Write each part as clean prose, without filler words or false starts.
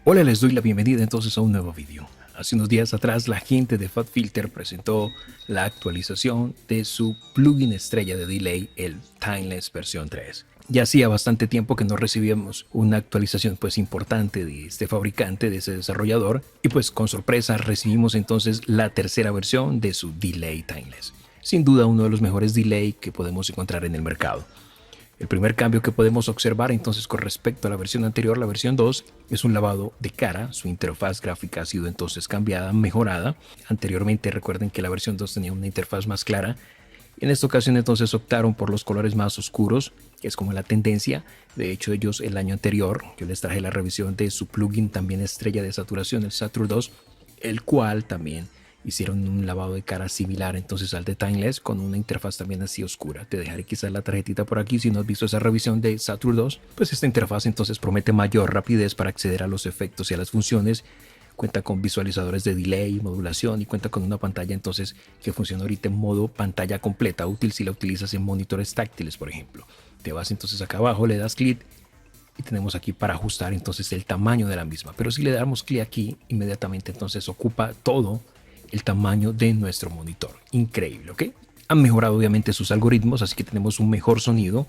Hola, les doy la bienvenida entonces a un nuevo vídeo. Hace unos días atrás la gente de FabFilter presentó la actualización de su plugin estrella de delay, el Timeless versión 3. Ya hacía bastante tiempo que no recibíamos una actualización pues importante de este fabricante, de ese desarrollador, y pues con sorpresa recibimos entonces la tercera versión de su delay Timeless. Sin duda uno de los mejores delay que podemos encontrar en el mercado. El primer cambio que podemos observar entonces con respecto a la versión anterior, la versión 2, es un lavado de cara. Su interfaz gráfica ha sido entonces cambiada, mejorada. Anteriormente recuerden que la versión 2 tenía una interfaz más clara. En esta ocasión entonces optaron por los colores más oscuros, que es como la tendencia. De hecho ellos el año anterior, yo les traje la revisión de su plugin también estrella de saturación, el Satur 2, el cual también hicieron un lavado de cara similar entonces al de Timeless, con una interfaz también así oscura. Te dejaré quizás la tarjetita por aquí si no has visto esa revisión de Saturn 2. Pues esta interfaz entonces promete mayor rapidez para acceder a los efectos y a las funciones. Cuenta con visualizadores de delay, modulación y cuenta con una pantalla entonces que funciona ahorita en modo pantalla completa, útil si la utilizas en monitores táctiles, por ejemplo. Te vas entonces acá abajo, le das clic y tenemos aquí para ajustar entonces el tamaño de la misma. Pero si le damos clic aquí, inmediatamente entonces ocupa todo el tamaño de nuestro monitor. Increíble, ¿ok? Han mejorado obviamente sus algoritmos, así que tenemos un mejor sonido.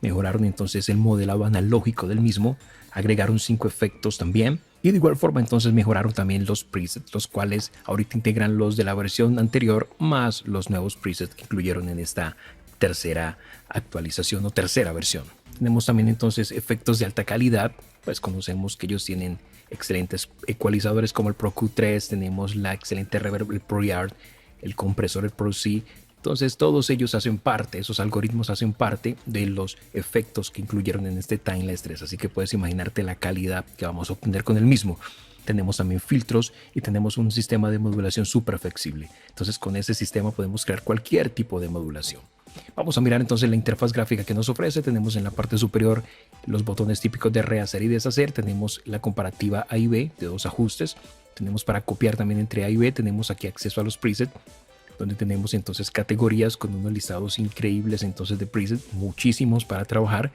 Mejoraron entonces el modelado analógico del mismo, agregaron 5 efectos también, y de igual forma entonces mejoraron también los presets, los cuales ahorita integran los de la versión anterior más los nuevos presets que incluyeron en esta tercera actualización o tercera versión. Tenemos también entonces efectos de alta calidad, pues conocemos que ellos tienen excelentes ecualizadores como el Pro Q3, tenemos la excelente reverb, el ProYard, el compresor, el Pro C. Entonces todos ellos hacen parte, esos algoritmos hacen parte de los efectos que incluyeron en este Timeless 3, así que puedes imaginarte la calidad que vamos a obtener con el mismo. Tenemos también filtros y tenemos un sistema de modulación súper flexible. Entonces con ese sistema podemos crear cualquier tipo de modulación. Vamos a mirar entonces la interfaz gráfica que nos ofrece. Tenemos en la parte superior los botones típicos de rehacer y deshacer. Tenemos la comparativa A y B de dos ajustes. Tenemos para copiar también entre A y B. Tenemos aquí acceso a los presets, donde tenemos entonces categorías con unos listados increíbles entonces de presets, muchísimos para trabajar.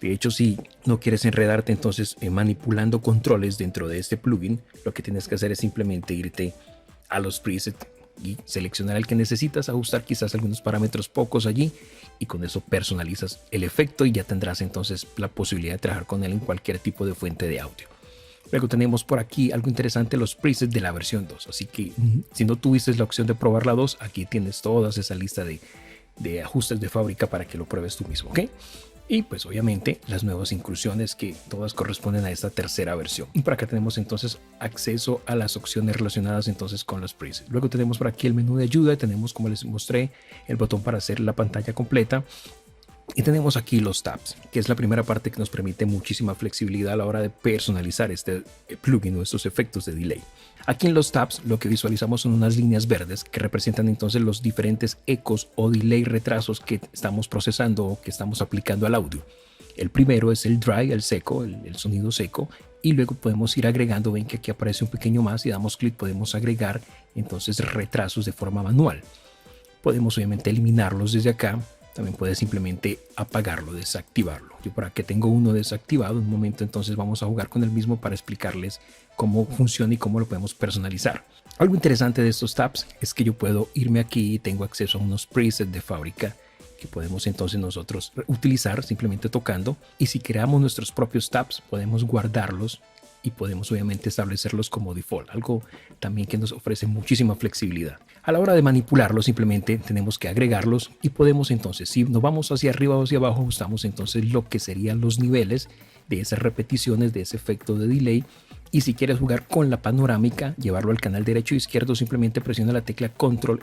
De hecho, si no quieres enredarte entonces manipulando controles dentro de este plugin, lo que tienes que hacer es simplemente irte a los presets y seleccionar el que necesitas, ajustar quizás algunos parámetros pocos allí, y con eso personalizas el efecto y ya tendrás entonces la posibilidad de trabajar con él en cualquier tipo de fuente de audio. Luego tenemos por aquí algo interesante, los presets de la versión 2, así que si no tuviste la opción de probar la 2, aquí tienes toda esa lista de ajustes de fábrica para que lo pruebes tú mismo, ¿ok? Y pues obviamente las nuevas inclusiones que todas corresponden a esta tercera versión. Y por acá tenemos entonces acceso a las opciones relacionadas entonces con los presets. Luego tenemos por aquí el menú de ayuda, tenemos, como les mostré, el botón para hacer la pantalla completa. Y tenemos aquí los tabs, que es la primera parte que nos permite muchísima flexibilidad a la hora de personalizar este plugin o estos efectos de delay. Aquí en los tabs lo que visualizamos son unas líneas verdes que representan entonces los diferentes ecos o delay retrasos que estamos procesando o que estamos aplicando al audio. El primero es el dry, el seco, el sonido seco, y luego podemos ir agregando. Ven que aquí aparece un pequeño más y damos clic, podemos agregar entonces retrasos de forma manual. Podemos obviamente eliminarlos desde acá. También puedes simplemente apagarlo, desactivarlo. Yo por aquí tengo uno desactivado. En un momento entonces vamos a jugar con el mismo para explicarles cómo funciona y cómo lo podemos personalizar. Algo interesante de estos tabs es que yo puedo irme aquí y tengo acceso a unos presets de fábrica que podemos entonces nosotros utilizar simplemente tocando. Y si creamos nuestros propios tabs, podemos guardarlos y podemos obviamente establecerlos como default, algo también que nos ofrece muchísima flexibilidad. A la hora de manipularlos simplemente tenemos que agregarlos y podemos entonces, si nos vamos hacia arriba o hacia abajo, ajustamos entonces lo que serían los niveles de esas repeticiones, de ese efecto de delay. Y si quieres jugar con la panorámica, llevarlo al canal derecho o izquierdo, simplemente presiona la tecla control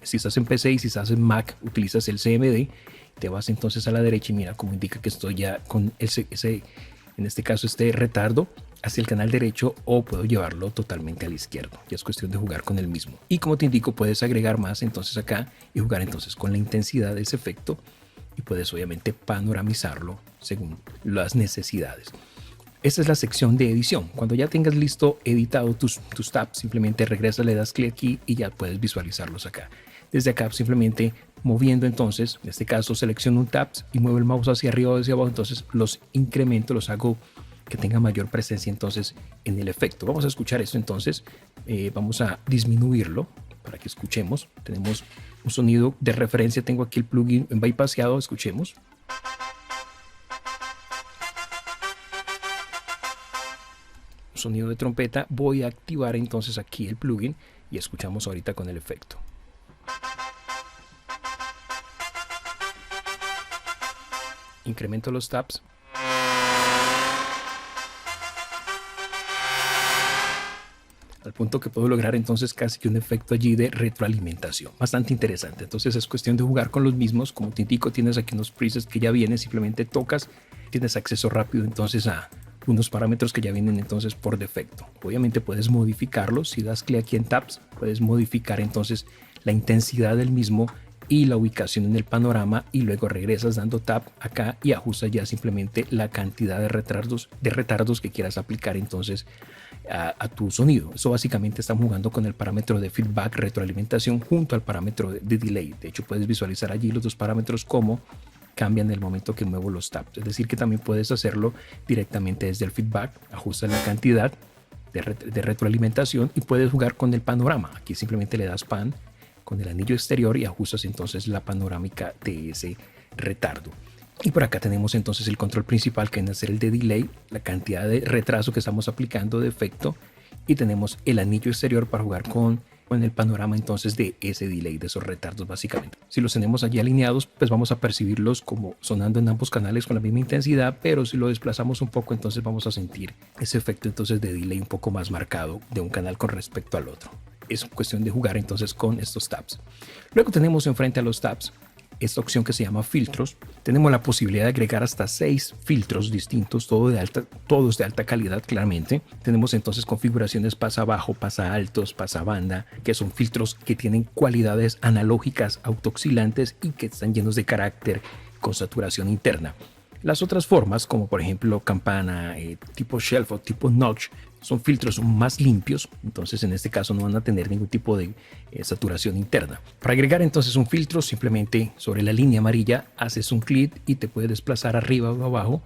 si estás en PC, y si estás en Mac utilizas el CMD, te vas entonces a la derecha y mira cómo indica que estoy ya con ese en este caso este retardo hacia el canal derecho, o puedo llevarlo totalmente al izquierdo. Ya es cuestión de jugar con el mismo. Y como te indico, puedes agregar más entonces acá y jugar entonces con la intensidad de ese efecto, y puedes obviamente panoramizarlo según las necesidades. Esta es la sección de edición. Cuando ya tengas listo editado tus tabs, simplemente regresas, le das clic aquí y ya puedes visualizarlos acá. Desde acá simplemente moviendo entonces, en este caso selecciono un tab y muevo el mouse hacia arriba o hacia abajo, entonces los incremento, los hago que tenga mayor presencia entonces en el efecto. Vamos a escuchar esto entonces. Vamos a disminuirlo para que escuchemos. Tenemos un sonido de referencia. Tengo aquí el plugin en bypassado. Escuchemos. Un sonido de trompeta. Voy a activar entonces aquí el plugin y escuchamos ahorita con el efecto. Incremento los taps. Al punto que puedo lograr entonces casi que un efecto allí de retroalimentación. Bastante interesante. Entonces es cuestión de jugar con los mismos. Como te indico, tienes aquí unos presets que ya vienen. Simplemente tocas, tienes acceso rápido entonces a unos parámetros que ya vienen entonces por defecto. Obviamente puedes modificarlos. Si das clic aquí en Tabs, puedes modificar entonces la intensidad del mismo y la ubicación en el panorama, y luego regresas dando tap acá y ajustas ya simplemente la cantidad de retardos que quieras aplicar entonces a tu sonido. Eso básicamente estamos jugando con el parámetro de feedback, retroalimentación, junto al parámetro de delay. De hecho, puedes visualizar allí los dos parámetros cómo cambian en el momento que muevo los taps. Es decir, que también puedes hacerlo directamente desde el feedback, ajustas la cantidad de retroalimentación y puedes jugar con el panorama. Aquí simplemente le das pan con el anillo exterior y ajustas entonces la panorámica de ese retardo. Y por acá tenemos entonces el control principal, que viene a ser el de delay, la cantidad de retraso que estamos aplicando de efecto, y tenemos el anillo exterior para jugar con el panorama entonces de ese delay, de esos retardos básicamente. Si los tenemos allí alineados, pues vamos a percibirlos como sonando en ambos canales con la misma intensidad, pero si lo desplazamos un poco, entonces vamos a sentir ese efecto entonces de delay un poco más marcado de un canal con respecto al otro. Es cuestión de jugar entonces con estos tabs. Luego tenemos enfrente a los tabs esta opción que se llama filtros. Tenemos la posibilidad de agregar hasta 6 filtros distintos, todos de alta calidad claramente. Tenemos entonces configuraciones pasa bajo, pasa altos, pasa banda, que son filtros que tienen cualidades analógicas autooscilantes y que están llenos de carácter con saturación interna. Las otras formas, como por ejemplo campana, tipo shelf o tipo notch, son filtros más limpios, entonces en este caso no van a tener ningún tipo de saturación interna. Para agregar entonces un filtro, simplemente sobre la línea amarilla haces un clic y te puedes desplazar arriba o abajo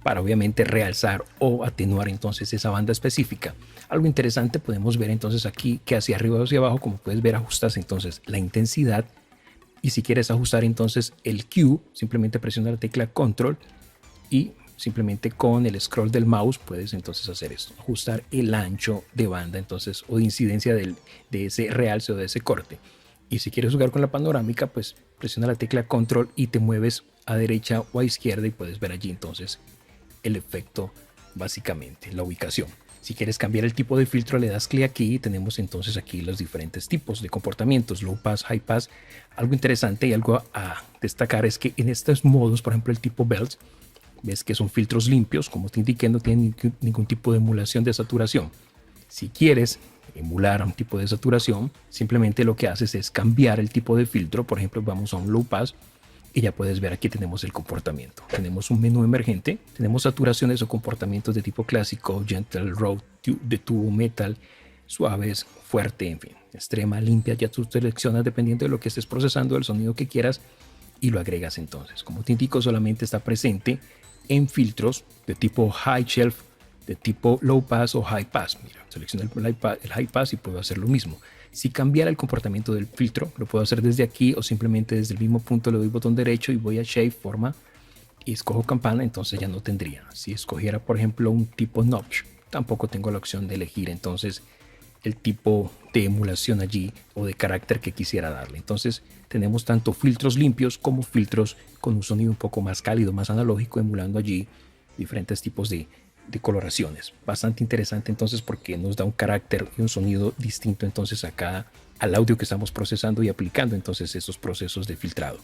para obviamente realzar o atenuar entonces esa banda específica. Algo interesante, podemos ver entonces aquí que hacia arriba o hacia abajo, como puedes ver, ajustas entonces la intensidad. Y si quieres ajustar entonces el Q, simplemente presiona la tecla Control y simplemente con el scroll del mouse puedes entonces hacer esto, ajustar el ancho de banda entonces o de incidencia de ese realce o de ese corte. Y si quieres jugar con la panorámica, pues presiona la tecla Control y te mueves a derecha o a izquierda y puedes ver allí entonces el efecto, básicamente la ubicación. Si quieres cambiar el tipo de filtro, le das clic aquí y tenemos entonces aquí los diferentes tipos de comportamientos, low pass, high pass. Algo interesante y algo a destacar es que en estos modos, por ejemplo el tipo belts, ves que son filtros limpios, como te indiqué, no tienen ningún tipo de emulación de saturación. Si quieres emular un tipo de saturación, simplemente lo que haces es cambiar el tipo de filtro. Por ejemplo, vamos a un low pass y ya puedes ver aquí tenemos el comportamiento. Tenemos un menú emergente, tenemos saturaciones o comportamientos de tipo clásico, gentle, raw, de tubo, metal, suaves, fuerte, en fin, extrema, limpia. Ya tú seleccionas dependiendo de lo que estés procesando, el sonido que quieras y lo agregas entonces. Como te indico, solamente está presente en filtros de tipo high shelf, de tipo low pass o high pass. Mira, selecciono el high pass y puedo hacer lo mismo. Si cambiara el comportamiento del filtro, lo puedo hacer desde aquí o simplemente desde el mismo punto le doy botón derecho y voy a Shape, Forma y escojo campana, entonces ya no tendría. Si escogiera, por ejemplo, un tipo notch, tampoco tengo la opción de elegir entonces el tipo de emulación allí o de carácter que quisiera darle. Entonces tenemos tanto filtros limpios como filtros con un sonido un poco más cálido, más analógico, emulando allí diferentes tipos de coloraciones. Bastante interesante entonces porque nos da un carácter y un sonido distinto entonces al audio que estamos procesando y aplicando entonces estos procesos de filtrado.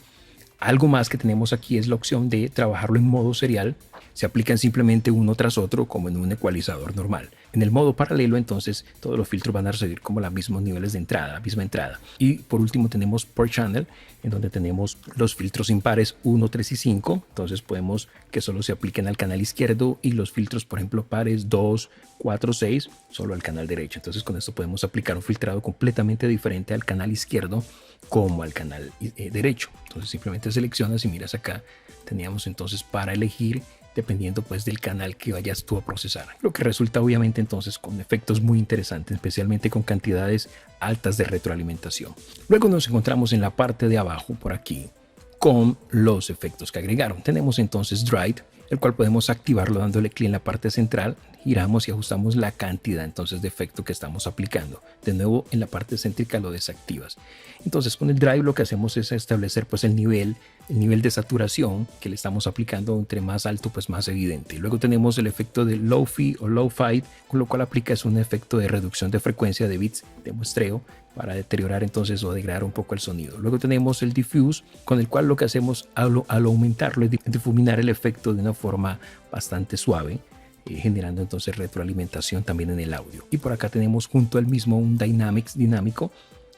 Algo más que tenemos aquí es la opción de trabajarlo en modo serial. Se aplican simplemente uno tras otro como en un ecualizador normal. En el modo paralelo entonces todos los filtros van a recibir como los mismos niveles de entrada, misma entrada. Y por último tenemos per channel, en donde tenemos los filtros impares 1, 3 y 5. Entonces podemos que solo se apliquen al canal izquierdo y los filtros por ejemplo pares 2, 4, 6 solo al canal derecho. Entonces con esto podemos aplicar un filtrado completamente diferente al canal izquierdo como al canal derecho. Entonces simplemente seleccionas y miras acá, teníamos entonces para elegir dependiendo pues del canal que vayas tú a procesar, lo que resulta obviamente entonces con efectos muy interesantes, especialmente con cantidades altas de retroalimentación. Luego nos encontramos en la parte de abajo por aquí con los efectos que agregaron. Tenemos entonces Drive, el cual podemos activarlo dándole clic en la parte central, giramos y ajustamos la cantidad entonces de efecto que estamos aplicando. De nuevo en la parte céntrica lo desactivas. Entonces con el Drive lo que hacemos es establecer pues el nivel de saturación que le estamos aplicando. Entre más alto pues más evidente. Luego tenemos el efecto de Low-Fi o Low-Fi, con lo cual aplicas un efecto de reducción de frecuencia de bits de muestreo para deteriorar entonces o degradar un poco el sonido. Luego tenemos el Diffuse, con el cual lo que hacemos al aumentarlo es difuminar el efecto de una forma bastante suave, generando entonces retroalimentación también en el audio. Y por acá tenemos junto al mismo un Dynamics dinámico,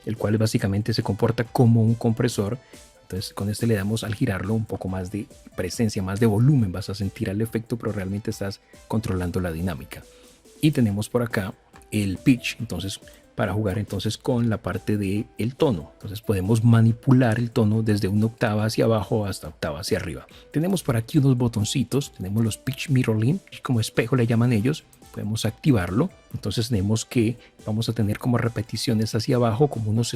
el cual básicamente se comporta como un compresor. Entonces con este le damos, al girarlo, un poco más de presencia, más de volumen, vas a sentir el efecto, pero realmente estás controlando la dinámica. Y tenemos por acá el pitch, entonces para jugar entonces con la parte de el tono. Entonces podemos manipular el tono desde una octava hacia abajo hasta octava hacia arriba. Tenemos por aquí unos botoncitos, tenemos los pitch mirroring, como espejo le llaman ellos. Podemos activarlo, entonces tenemos que vamos a tener como repeticiones hacia abajo, como unos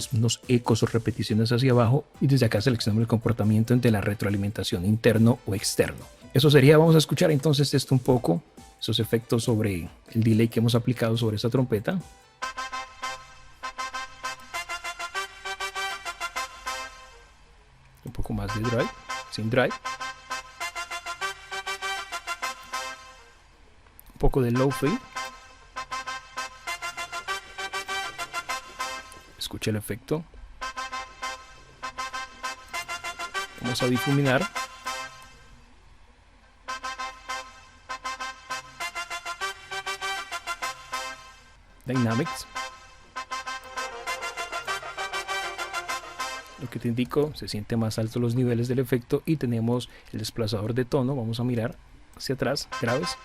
ecos o repeticiones hacia abajo, y desde acá seleccionamos el comportamiento entre la retroalimentación interno o externo. Eso sería, vamos a escuchar entonces esto un poco, esos efectos sobre el delay que hemos aplicado sobre esta trompeta. Un poco más de drive, sin drive. Un poco de low-fi. Escucha el efecto. Vamos a difuminar. Dynamics. Lo que te indico, se siente más alto los niveles del efecto y tenemos el desplazador de tono. Vamos a mirar hacia atrás, graves.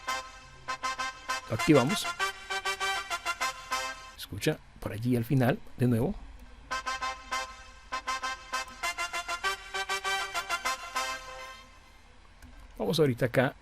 Lo activamos. Escucha por allí al final, de nuevo. Vamos ahorita acá.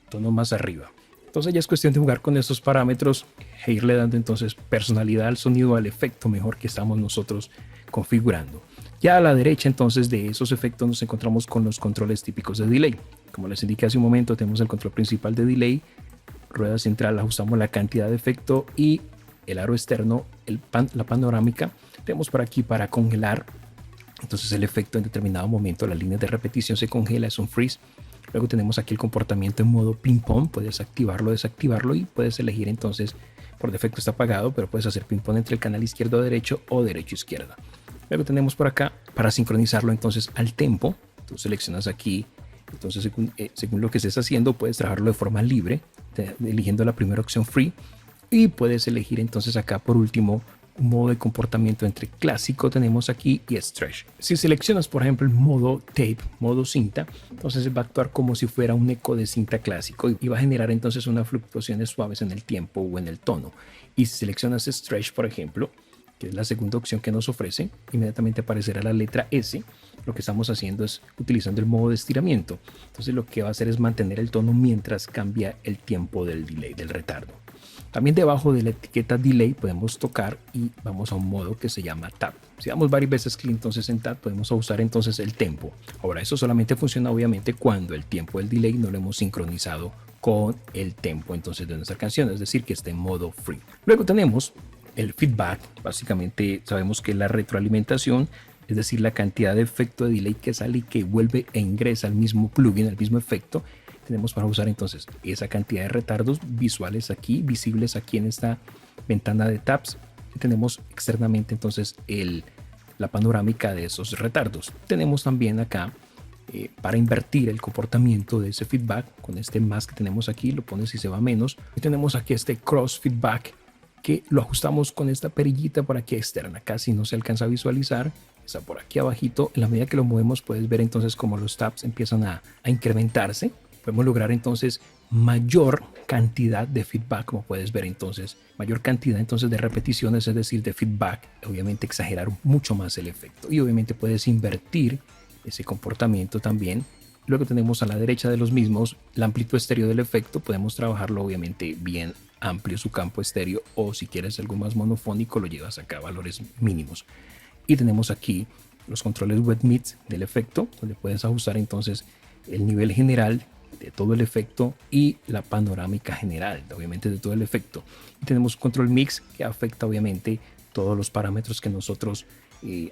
Tono más arriba. Entonces ya es cuestión de jugar con estos parámetros e irle dando entonces personalidad al sonido, al efecto mejor que estamos nosotros configurando. Ya a la derecha entonces de esos efectos nos encontramos con los controles típicos de delay. Como les indiqué hace un momento, tenemos el control principal de delay, rueda central, ajustamos la cantidad de efecto y el aro externo, la panorámica. Tenemos por aquí para congelar entonces el efecto en determinado momento, la línea de repetición se congela, es un freeze. Luego tenemos aquí el comportamiento en modo ping pong, puedes activarlo, desactivarlo y puedes elegir entonces, por defecto está apagado, pero puedes hacer ping pong entre el canal izquierdo o derecho o derecho izquierda. Luego tenemos por acá para sincronizarlo entonces al tempo, tú seleccionas aquí, entonces según lo que estés haciendo puedes trabajarlo de forma libre, eligiendo la primera opción free, y puedes elegir entonces acá por último un modo de comportamiento entre clásico tenemos aquí y stretch. Si seleccionas por ejemplo el modo tape, modo cinta, entonces va a actuar como si fuera un eco de cinta clásico y va a generar entonces unas fluctuaciones suaves en el tiempo o en el tono. Y si seleccionas stretch por ejemplo, que es la segunda opción que nos ofrece, inmediatamente aparecerá la letra S. Lo que estamos haciendo es utilizando el modo de estiramiento. Entonces lo que va a hacer es mantener el tono mientras cambia el tiempo del delay, del retardo. También debajo de la etiqueta delay podemos tocar y vamos a un modo que se llama tap. Si damos varias veces clic entonces en tap podemos usar entonces el tempo. Ahora eso solamente funciona obviamente cuando el tiempo del delay no lo hemos sincronizado con el tempo entonces de nuestra canción, es decir que esté en modo free. Luego tenemos el feedback, básicamente sabemos que es la retroalimentación, es decir la cantidad de efecto de delay que sale y que vuelve e ingresa al mismo plugin, al mismo efecto. Tenemos para usar entonces esa cantidad de retardos visuales aquí, visibles aquí en esta ventana de tabs. Y tenemos externamente entonces la panorámica de esos retardos. Tenemos también acá para invertir el comportamiento de ese feedback, con este más que tenemos aquí, lo pones y se va menos. Y tenemos aquí este cross feedback que lo ajustamos con esta perillita por aquí externa, casi no se alcanza a visualizar. Está por aquí abajito, en la medida que lo movemos puedes ver entonces como los tabs empiezan a incrementarse. podemos lograr entonces mayor cantidad de feedback, como puedes ver entonces, mayor cantidad entonces de repeticiones, es decir, de feedback, obviamente exagerar mucho más el efecto y obviamente puedes invertir ese comportamiento también. Luego tenemos a la derecha de los mismos la amplitud estéreo del efecto, podemos trabajarlo obviamente bien amplio su campo estéreo, o si quieres algo más monofónico lo llevas acá a valores mínimos. Y tenemos aquí los controles wet mix del efecto, donde puedes ajustar entonces el nivel general de todo el efecto y la panorámica general, obviamente de todo el efecto. Y tenemos un control mix que afecta obviamente todos los parámetros que nosotros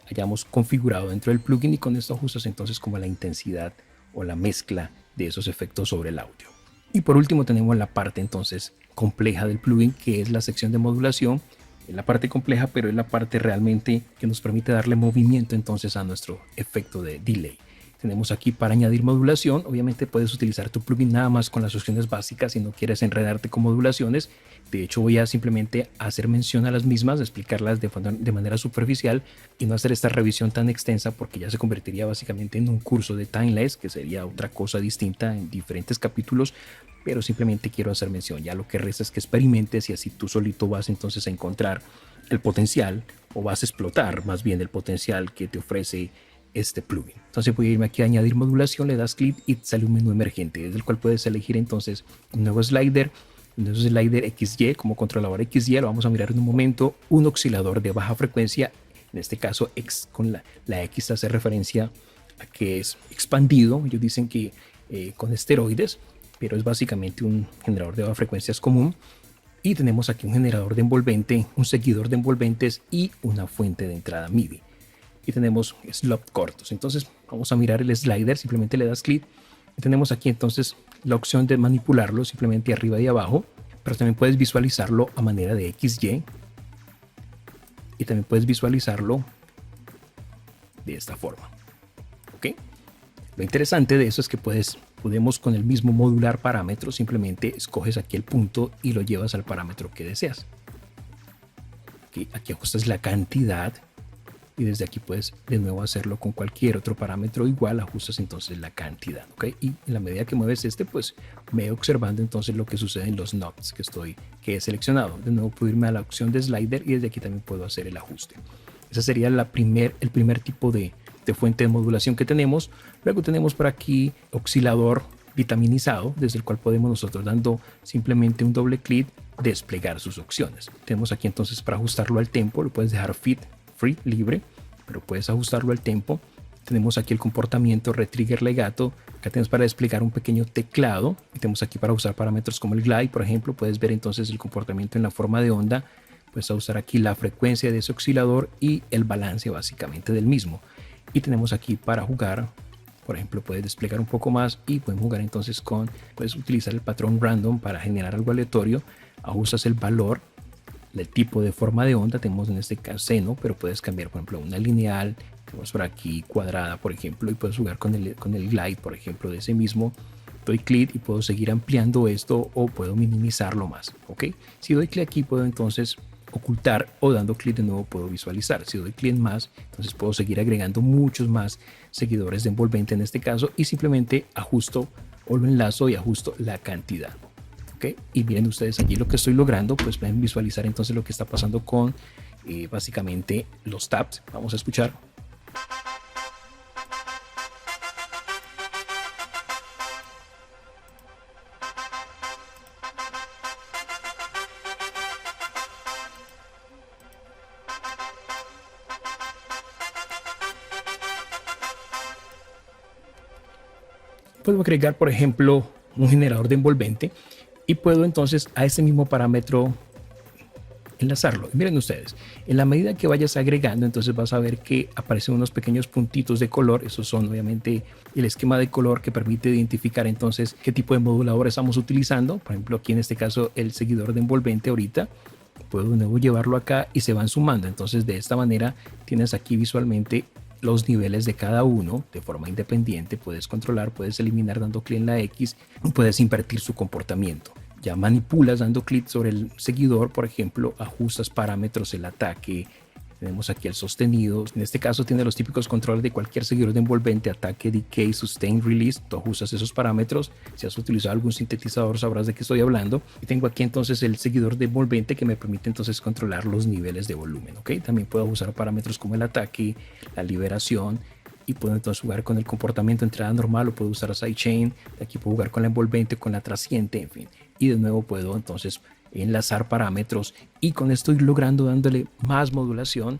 hayamos configurado dentro del plugin, y con esto ajustas entonces como la intensidad o la mezcla de esos efectos sobre el audio. Y por último tenemos la parte entonces compleja del plugin, que es la sección de modulación. Es la parte compleja, pero es la parte realmente que nos permite darle movimiento entonces a nuestro efecto de delay. Tenemos aquí para añadir modulación. Obviamente puedes utilizar tu plugin nada más con las opciones básicas si no quieres enredarte con modulaciones. De hecho, voy a simplemente hacer mención a las mismas, explicarlas de manera superficial y no hacer esta revisión tan extensa, porque ya se convertiría básicamente en un curso de Timeless, que sería otra cosa distinta en diferentes capítulos. Pero simplemente quiero hacer mención. Ya lo que resta es que experimentes y así tú solito vas entonces a encontrar el potencial, o vas a explotar más bien el potencial que te ofrece este plugin. Entonces voy a irme aquí a añadir modulación, le das clic y te sale un menú emergente desde el cual puedes elegir entonces un nuevo slider, XY como controlador XY, lo vamos a mirar en un momento, un oscilador de baja frecuencia, en este caso con la X hace referencia a que es expandido. Ellos dicen que con esteroides, pero es básicamente un generador de bajas frecuencias común. Y tenemos aquí un generador de envolvente, un seguidor de envolventes y una fuente de entrada MIDI. Y tenemos slot cortos. Entonces vamos a mirar el slider, simplemente le das clic y tenemos aquí entonces la opción de manipularlo simplemente arriba y abajo, pero también puedes visualizarlo a manera de XY y también puedes visualizarlo de esta forma. ¿Ok? Lo interesante de eso es que podemos con el mismo modular parámetro, simplemente escoges aquí el punto y lo llevas al parámetro que deseas. Aquí ajustas la cantidad y desde aquí puedes de nuevo hacerlo con cualquier otro parámetro igual, ajustas entonces la cantidad. ¿Okay? Y en la medida que mueves pues me observando entonces lo que sucede en los knobs que he seleccionado. De nuevo puedo irme a la opción de slider y desde aquí también puedo hacer el ajuste. Ese sería el primer tipo de fuente de modulación que tenemos. Luego tenemos por aquí oscilador vitaminizado, desde el cual podemos nosotros, dando simplemente un doble clic, desplegar sus opciones. Tenemos aquí entonces para ajustarlo al tempo, lo puedes dejar free, libre, pero puedes ajustarlo al tempo. Tenemos aquí el comportamiento retrigger legato. Acá tenemos para desplegar un pequeño teclado y tenemos aquí para usar parámetros como el glide, por ejemplo. Puedes ver entonces el comportamiento en la forma de onda. Puedes usar aquí la frecuencia de ese oscilador y el balance básicamente del mismo. Y tenemos aquí para jugar, por ejemplo, puedes desplegar un poco más y pueden jugar entonces puedes utilizar el patrón random para generar algo aleatorio. Ajustas el valor, el tipo de forma de onda, tenemos en este caso seno, pero puedes cambiar, por ejemplo, una lineal, tenemos por aquí cuadrada, por ejemplo, y puedes jugar con el glide, por ejemplo, de ese mismo. Doy clic y puedo seguir ampliando esto o puedo minimizarlo más. ¿Ok? Si doy clic aquí puedo entonces ocultar, o dando clic de nuevo puedo visualizar. Si doy clic más, entonces puedo seguir agregando muchos más seguidores de envolvente en este caso, y simplemente ajusto o lo enlazo y ajusto la cantidad. ¿Okay? Y miren ustedes allí lo que estoy logrando, pues pueden visualizar entonces lo que está pasando con básicamente los tabs. Vamos a escuchar. Puedo agregar, por ejemplo, un generador de envolvente y puedo entonces a ese mismo parámetro enlazarlo. Y miren ustedes, en la medida que vayas agregando, entonces vas a ver que aparecen unos pequeños puntitos de color. Esos son obviamente el esquema de color que permite identificar entonces qué tipo de modulador estamos utilizando. Por ejemplo, aquí en este caso el seguidor de envolvente ahorita. Puedo de nuevo llevarlo acá y se van sumando. Entonces de esta manera tienes aquí visualmente los niveles de cada uno de forma independiente. Puedes controlar, puedes eliminar dando clic en la X, puedes invertir su comportamiento. Ya manipulas dando clic sobre el seguidor, por ejemplo, ajustas parámetros, el ataque, Tenemos aquí el sostenido. En este caso tiene los típicos controles de cualquier seguidor de envolvente: ataque, decay, sustain, release. Tú ajustas esos parámetros. Si has utilizado algún sintetizador sabrás de qué estoy hablando. Y tengo aquí entonces el seguidor de envolvente que me permite entonces controlar los niveles de volumen, ¿ok? También puedo usar parámetros como el ataque, la liberación, y puedo entonces jugar con el comportamiento de entrada normal, o puedo usar sidechain. Aquí puedo jugar con la envolvente, con la trasciente, en fin. Y de nuevo puedo entonces enlazar parámetros, y con esto ir logrando dándole más modulación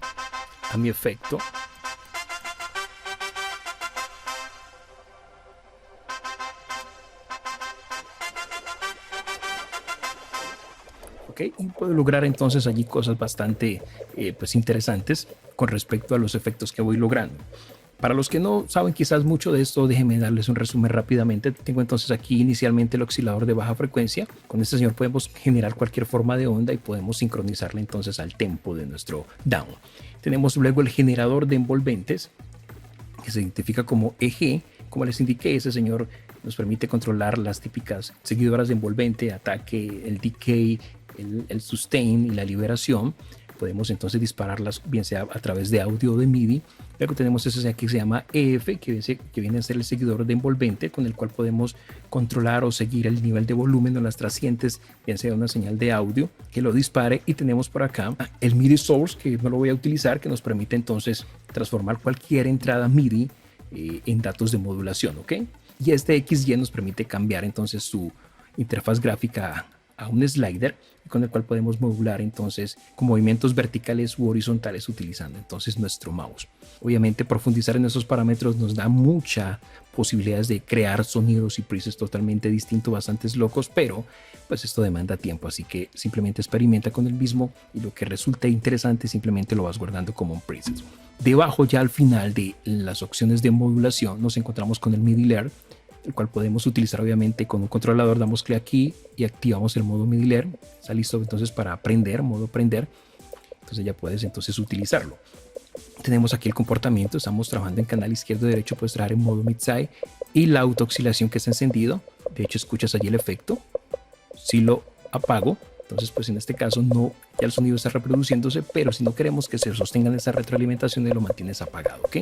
a mi efecto. ¿Okay? Y puedo lograr entonces allí cosas bastante pues interesantes con respecto a los efectos que voy logrando. Para los que no saben quizás mucho de esto, déjenme darles un resumen rápidamente. Tengo entonces aquí inicialmente el oscilador de baja frecuencia. Con este señor podemos generar cualquier forma de onda y podemos sincronizarle entonces al tempo de nuestro down. Tenemos luego el generador de envolventes, que se identifica como EG. Como les indiqué, ese señor nos permite controlar las típicas seguidoras de envolvente, ataque, el decay, el sustain y la liberación. Podemos entonces dispararlas bien sea a través de audio o de MIDI. Luego tenemos ese aquí que se llama EF, que viene a ser el seguidor de envolvente, con el cual podemos controlar o seguir el nivel de volumen o las trascientes, bien sea una señal de audio que lo dispare. Y tenemos por acá el MIDI source, que no lo voy a utilizar, que nos permite entonces transformar cualquier entrada MIDI en datos de modulación, ¿ok? Y este XY nos permite cambiar entonces su interfaz gráfica a un slider, con el cual podemos modular entonces con movimientos verticales u horizontales utilizando entonces nuestro mouse. Obviamente profundizar en esos parámetros nos da muchas posibilidades de crear sonidos y presets totalmente distintos, bastante locos, pero pues esto demanda tiempo, así que simplemente experimenta con el mismo y lo que resulta interesante simplemente lo vas guardando como un preset. Debajo, ya al final de las opciones de modulación, nos encontramos con el MIDI Layer, el cual podemos utilizar obviamente con un controlador. Damos clic aquí y activamos el modo MIDI Layer. Está listo entonces para aprender, modo aprender. Entonces ya puedes entonces utilizarlo. Tenemos aquí el comportamiento. Estamos trabajando en canal izquierdo y derecho. Puedes trabajar en modo mid-side y la autooscilación, que está encendido. De hecho, escuchas allí el efecto. Si lo apago, entonces pues en este caso no, ya el sonido está reproduciéndose, pero si no queremos que se sostenga esa retroalimentación, lo mantienes apagado, ¿ok?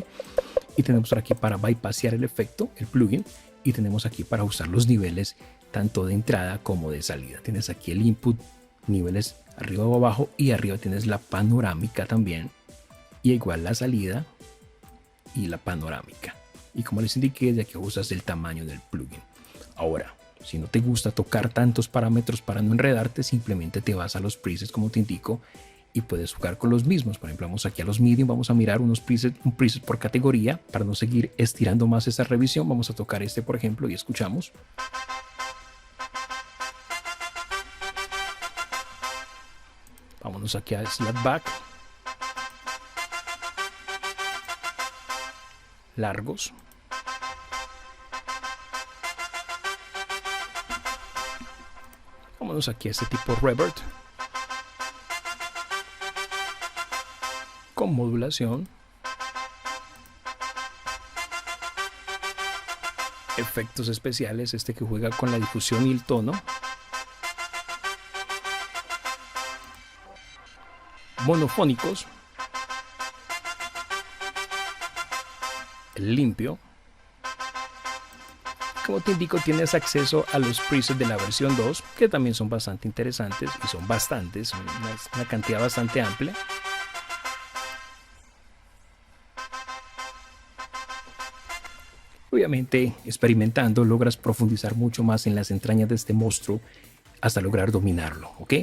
Y tenemos por aquí para bypassear el efecto, el plugin. Y tenemos aquí para usar los niveles tanto de entrada como de salida. Tienes aquí el input, niveles arriba o abajo, y arriba tienes la panorámica también, y igual la salida y la panorámica. Y como les indiqué, de aquí usas el tamaño del plugin. Ahora, si no te gusta tocar tantos parámetros para no enredarte, simplemente te vas a los presets como te indico y puedes jugar con los mismos. Por ejemplo, vamos aquí a los medium, vamos a mirar un preset por categoría para no seguir estirando más esa revisión. Vamos a tocar este, por ejemplo, y escuchamos. Vámonos aquí a Slapback. Largos. Vámonos aquí a este tipo Revert. Con modulación. Efectos especiales, este que juega con la difusión y el tono. Monofónicos. El limpio. Como te indico, tienes acceso a los presets de la versión 2, que también son bastante interesantes y son bastantes, una cantidad bastante amplia. Obviamente, experimentando logras profundizar mucho más en las entrañas de este monstruo hasta lograr dominarlo, ¿ok?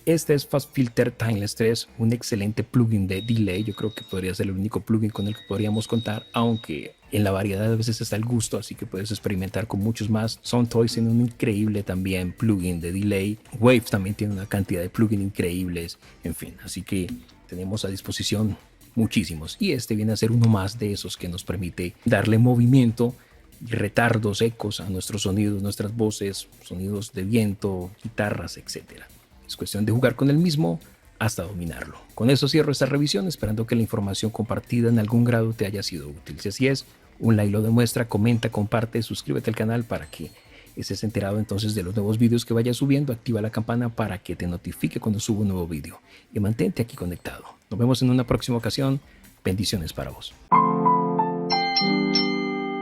Este es FastFilter Timeless 3, un excelente plugin de delay. Yo creo que podría ser el único plugin con el que podríamos contar, aunque en la variedad a veces está el gusto, así que puedes experimentar con muchos más. Soundtoys tiene un increíble también plugin de delay. Waves también tiene una cantidad de plugins increíbles, en fin, así que tenemos a disposición muchísimos, y este viene a ser uno más de esos que nos permite darle movimiento, retardos, ecos a nuestros sonidos, nuestras voces, sonidos de viento, guitarras, etcétera. Es cuestión de jugar con el mismo hasta dominarlo. Con eso cierro esta revisión, esperando que la información compartida en algún grado te haya sido útil. Si así es, un like lo demuestra, comenta, comparte, suscríbete al canal para que estés enterado entonces de los nuevos vídeos que vaya subiendo. Activa la campana para que te notifique cuando subo un nuevo vídeo y mantente aquí conectado. Nos vemos en una próxima ocasión. Bendiciones para vos.